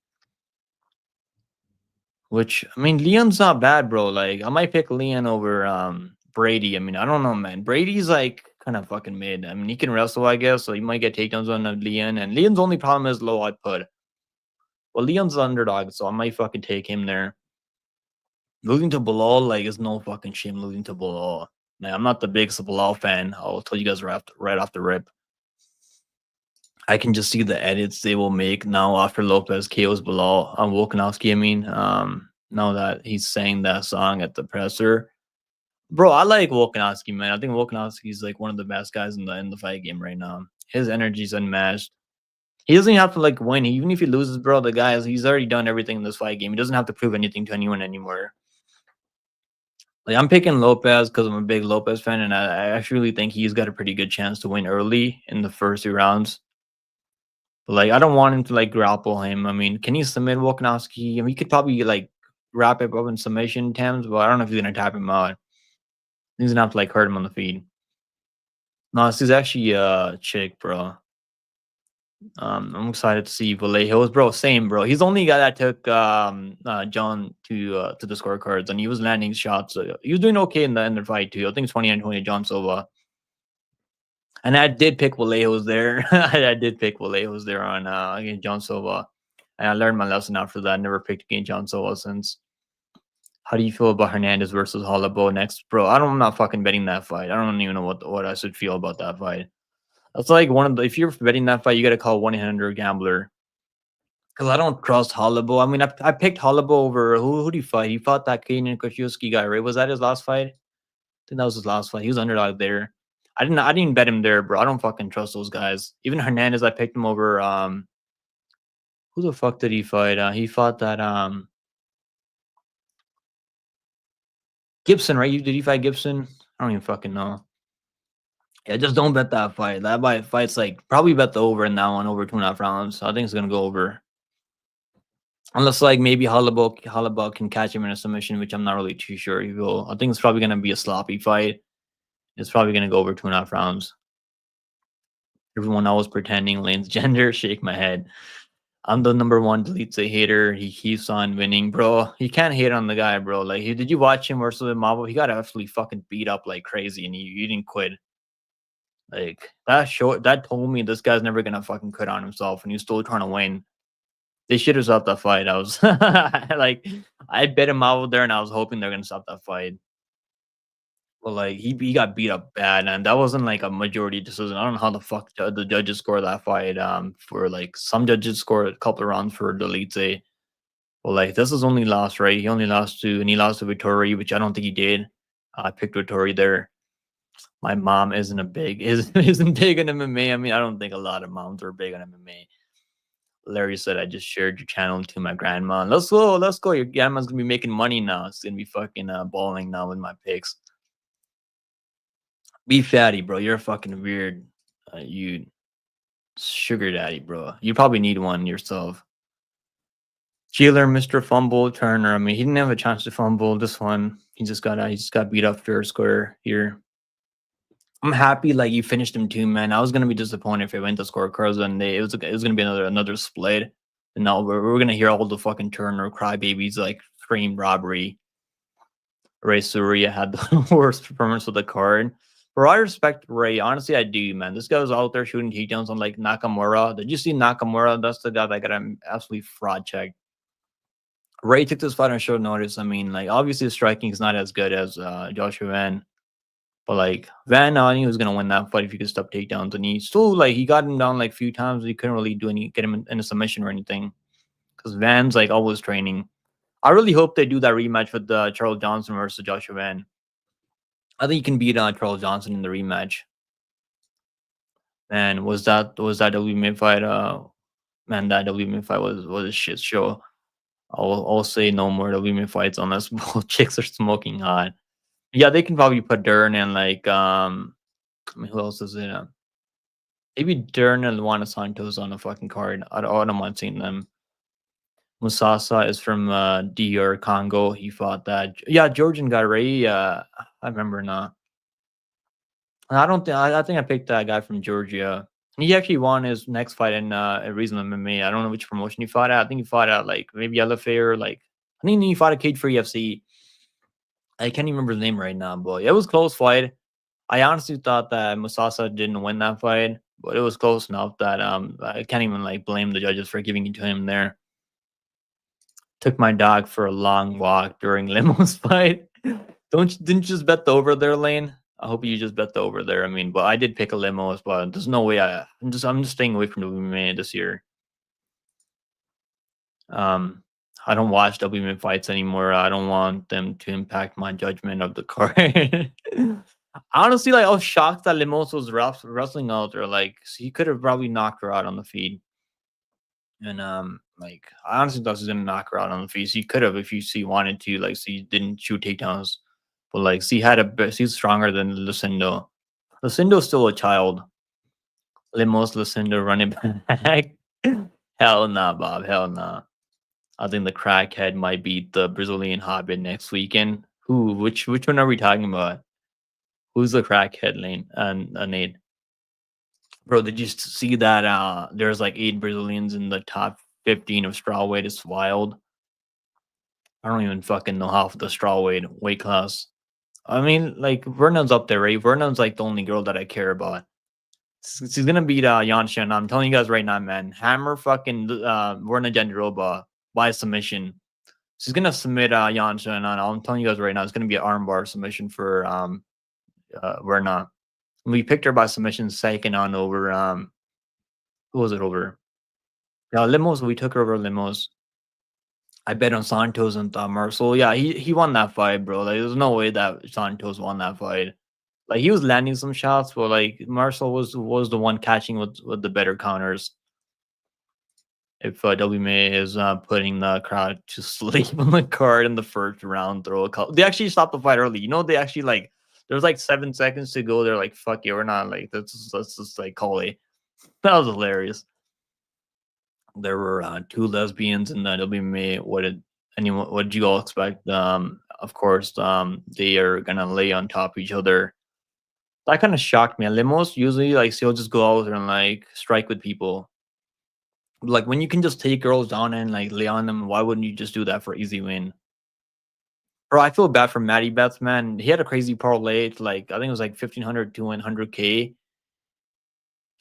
Which I mean, Leon's not bad, bro. Like I might pick Leon over Brady. I mean, I don't know, man. Brady's like kind of fucking mid. I mean, he can wrestle, I guess, so you might get takedowns on Leon. And Leon's only problem is low output. Well, Leon's the underdog, so I might fucking take him there. Losing to Bilal, like, is no fucking shame losing to Bilal. Now, I'm not the biggest Bilal fan. I'll tell you guys right off the rip. I can just see the edits they will make now after Lopez KOs Bilal on Volkanovski. I mean, now that he's saying that song at the presser. Bro, I like Volkanovski, man. I think Volkanovski is like one of the best guys in the fight game right now. His energy is unmatched. He doesn't even have to like win. Even if he loses, bro, the guy he's already done everything in this fight game. He doesn't have to prove anything to anyone anymore. Like I'm picking Lopez because I'm a big Lopez fan, and I actually think he's got a pretty good chance to win early in the first 2 rounds. But like I don't want him to like grapple him. I mean, can he submit Volkanovski? I mean, he could probably like wrap it up in submission attempts, but I don't know if he's gonna tap him out. He's gonna have to like hurt him on the feed. No, this is actually a chick, bro. I'm excited to see Vallejo's, bro. Same, bro. He's the only guy that took John to the scorecards, and he was landing shots. He was doing okay in the fight too. I think it's 29-20 John Silva. And I did pick Vallejo's there. I did pick Vallejo's there on against John Silva, and I learned my lesson after that. I never picked against John Silva since. How do you feel about Hernandez versus Holloway next, bro? I'm not fucking betting that fight. I don't even know what I should feel about that fight. That's like one of the if you're betting that fight, you got to call 1-800 gambler. Because I don't trust Holloway. I mean, I picked Holloway over who did he fight? He fought that Kenyan Koshulski guy, right? Was that his last fight? I think that was his last fight. He was underdog there. I didn't bet him there, bro. I don't fucking trust those guys. Even Hernandez, I picked him over who the fuck did he fight? He fought that Gibson, right? Did he fight Gibson? I don't even fucking know. Yeah, just don't bet that fight. Fight's like probably bet the over in that one over 2.5 rounds. I think it's gonna go over. Unless like maybe Holloway can catch him in a submission, which I'm not really too sure he will. I think it's probably gonna be a sloppy fight. It's probably gonna go over 2.5 rounds. Everyone else pretending Lane's gender, shake my head. I'm the number one deletes a hater. He keeps on winning, bro. You can't hate on the guy, bro. Like, did you watch him versus the Mavo? He got absolutely fucking beat up like crazy, and he didn't quit. Like that told me this guy's never gonna fucking quit on himself, and he's still trying to win. They should have stopped that fight. I was like, I bet him out there, and I was hoping they're gonna stop that fight. But like, he got beat up bad, and that wasn't like a majority decision. I don't know how the fuck the judges score that fight. For like some judges score a couple of rounds for the Elite. Well, like this is only lost, right? He only lost to, and he lost to Vittori, which I don't think he did. I picked Vittori there. My mom isn't big in MMA. I mean, I don't think a lot of moms are big on MMA. Larry said I just shared your channel to my grandma. Let's go. Your grandma's gonna be making money now. It's gonna be fucking balling now with my picks. Be fatty, bro. You're fucking weird. You sugar daddy, bro. You probably need one yourself. Keeler, Mr. Fumble, Turner. I mean, he didn't have a chance to fumble this one. He just got beat up fair square here. I'm happy like you finished him too, man. I was gonna be disappointed if it went to scorecards and it was gonna be another split. And now we're gonna hear all the fucking Turner crybabies like scream robbery. Ray Surya had the worst performance of the card. Bro, I respect Ray. Honestly, I do, man. This guy was out there shooting takedowns on like Nakamura. Did you see Nakamura? That's the guy that got him absolutely fraud checked. Ray took this fight on short notice. I mean, like obviously the striking is not as good as Joshua Van, but like Van, I knew he was gonna win that fight if he could stop takedowns, and he still like he got him down like a few times. He couldn't really get him in a submission or anything because Van's like always training. I really hope they do that rematch with Charles Johnson versus Joshua Van. I think you can beat Charles Johnson in the rematch. And was that WMA fight? Man, that WMA fight was a shit show. I'll say no more WMA fights unless both chicks are smoking hot. Yeah, they can probably put Dern and like I mean, who else is it? Maybe Dern and Luana Santos on the fucking card. I don't mind seeing them. Musasa is from DR Congo. He fought that. Yeah, Georgian guy, Ray. I remember now. I don't think I think I picked that guy from Georgia. He actually won his next fight in a Reasonable MMA. I don't know which promotion he fought at. I think he fought at like maybe LFA or like I think he fought at Cage Free FC. I can't even remember his name right now, but it was a close fight. I honestly thought that Musasa didn't win that fight, but it was close enough that I can't even like blame the judges for giving it to him there. Took my dog for a long walk during Limo's fight. Didn't you just bet the over there, Lane? I hope you just bet the over there. I mean, but I did pick a limo as well. There's no way I'm just staying away from WMA this year. I don't watch WMA fights anymore. I don't want them to impact my judgment of the card. Honestly, like I was shocked that Limos was wrestling out there. Like so he could have probably knocked her out on the feed. And like I honestly thought he was gonna knock her out on the feet. He could have if he wanted to. Like he didn't shoot takedowns, but like he's stronger than Lucindo. Lucindo's still a child. Limos Lucindo running back. Hell nah, Bob. Hell nah. I think the crackhead might beat the Brazilian Hobbit next weekend. Who? Which one are we talking about? Who's the crackhead, Lane? Nate. Bro, did you see that? There's like 8 Brazilians in the top 15 of strawweight. It's wild. I don't even fucking know half the strawweight weight class. I mean, like Vernon's up there, right? Vernon's like the only girl that I care about. She's gonna beat Yanshin. I'm telling you guys right now, man. Hammer fucking Verna Jandiroba by submission. She's gonna submit Yanshin, and I'm telling you guys right now, it's gonna be an armbar submission for Verna. We picked her by submission second on over who was it over? Yeah, Limos, we took her over Limos. I bet on Santos and Marcel. Yeah, he won that fight, bro. Like, there's no way that Santos won that fight. Like, he was landing some shots, but like Marcel was the one catching with the better counters. If WMA is putting the crowd to sleep on the card in the first round, throw a couple. They actually stopped the fight early. You know, they actually like there's like 7 seconds to go. They're like, "Fuck it, we're not like let's just like call it." That was hilarious. There were two lesbians in the WMA. What did you all expect? Of course, they are gonna lay on top of each other. That kind of shocked me. Limos usually like she'll just go out there and like strike with people. Like when you can just take girls down and like lay on them, why wouldn't you just do that for easy win? Bro, I feel bad for Matty Betts, man. He had a crazy parlay. Like I think it was like 1,500 to win 100K.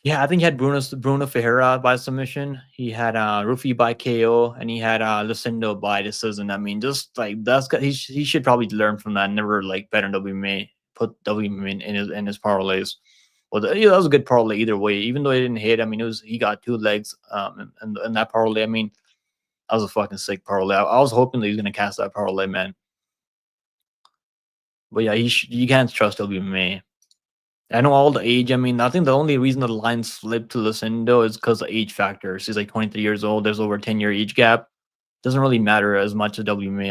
Yeah, I think he had Bruno Ferreira by submission. He had Rufi by KO, and he had Lucindo by decision. I mean, just like he should probably learn from that. Never like bet on WMA, put WMA in his parlays. Well, yeah, that was a good parlay either way. Even though he didn't hit, I mean, he got two legs in that parlay. I mean, that was a fucking sick parlay. I was hoping that he was gonna cast that parlay, man. But yeah, you can't trust WMA. I know all the age. I mean, I think the only reason the line slipped to Lucindo is because the age factor. She's like 23 years old. There's over 10-year age gap. Doesn't really matter as much as WMA.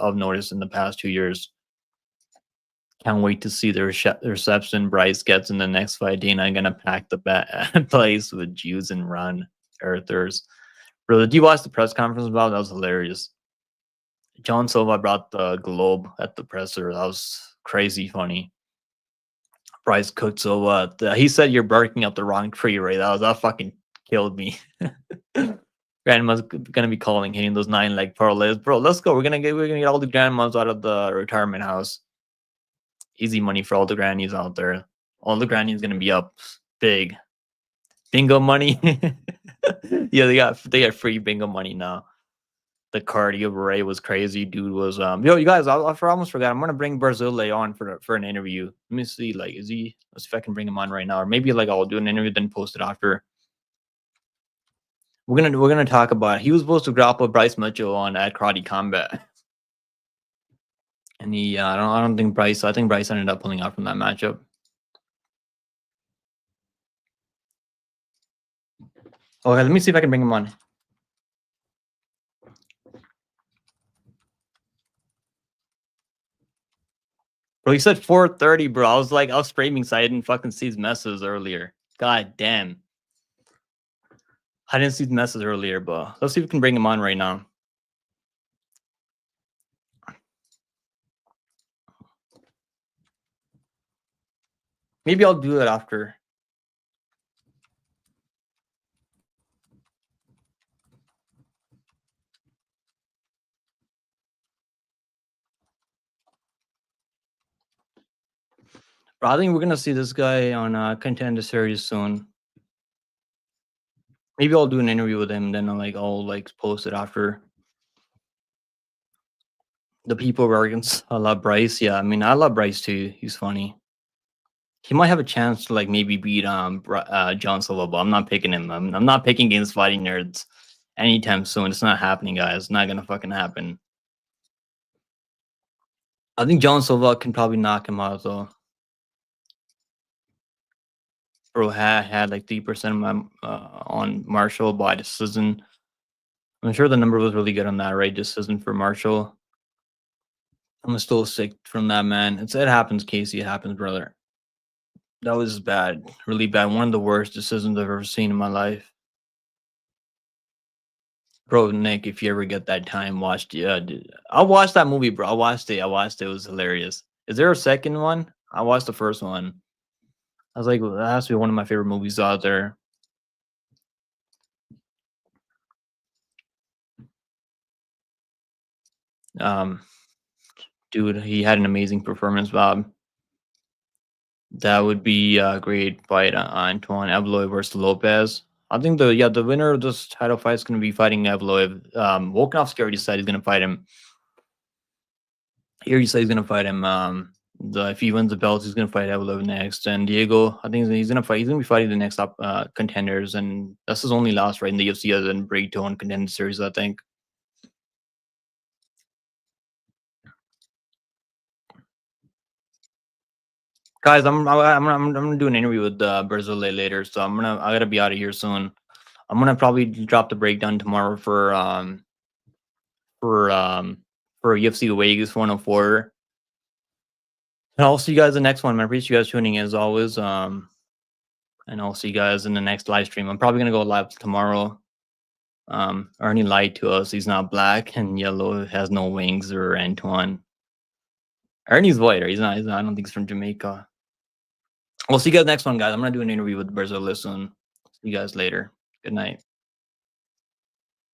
I've noticed in the past 2 years. Can't wait to see the reception Bryce gets in the next fight. Dana gonna pack the place with Jews and run Earthers. Bro, did you watch the press conference about that? Was hilarious. John Silva brought the globe at the presser. That was crazy funny. Bryce cooked so he said you're barking up the wrong tree, right? That fucking killed me. Grandma's gonna be calling, hitting those 9-leg parlays, bro. Let's go. We're gonna get all the grandmas out of the retirement house. Easy money for all the grannies out there. All the grannies gonna be up big. Bingo money. Yeah, they got free bingo money now. The cardio array was crazy. Dude was yo, you guys, I almost forgot. I'm gonna bring Barzile on for an interview. Let me see, like, let's see if I can bring him on right now, or maybe like I'll do an interview then post it after. We're gonna talk about. He was supposed to grapple Bryce Mitchell on at Karate Combat, and he I don't think Bryce. I think Bryce ended up pulling out from that matchup. Okay, let me see if I can bring him on. Bro, he said 4:30, bro. I was streaming, so I didn't fucking see his messages earlier. God damn. I didn't see his message earlier, but let's see if we can bring him on right now. Maybe I'll do it after. Bro, I think we're gonna see this guy on Contender Series soon. Maybe I'll do an interview with him, then I'll post it after. The people Rogans. I love Bryce. Yeah, I mean I love Bryce too. He's funny. He might have a chance to maybe beat John Silva, but I'm not picking him. I'm not picking against fighting nerds anytime soon. It's not happening, guys. It's not gonna fucking happen. I think John Silva can probably knock him out though. Bro had like 3% on Marshall by decision. I'm sure the number was really good on that, right? Decision for Marshall. I'm still sick from that, man. It happens, Casey. It happens, brother. That was bad, really bad. One of the worst decisions I've ever seen in my life. Bro, Nick, if you ever get that time, I'll watch that movie, bro. I watched it. It was hilarious. Is there a second one? I watched the first one. I was like, well, that has to be one of my favorite movies out there. Dude, he had an amazing performance, Bob. That would be a great fight, Antoine Evloev versus Lopez. I think the winner of this title fight is going to be fighting Evloev. Volkanovski already said he's going to fight him. He already said he's going to fight him. If he wins the belts, he's gonna fight Evloev next. And Diego, I think he's gonna fight. He's gonna be fighting the next up contenders, and that's his only loss right in the UFC other than Brito and Contender Series, I think. Guys, I'm gonna do an interview with Berzole later, so I gotta be out of here soon. I'm gonna probably drop the breakdown tomorrow for um for UFC Vegas 104. And I'll see you guys in the next one. I appreciate you guys tuning in as always. And I'll see you guys in the next live stream. I'm probably gonna go live tomorrow. Ernie lied to us. He's not black, and Yellow has no wings or Antoine. Ernie's white. Or he's not. I don't think he's from Jamaica. We'll see you guys next one, guys. I'm gonna do an interview with Berzole soon. See you guys later. Good night.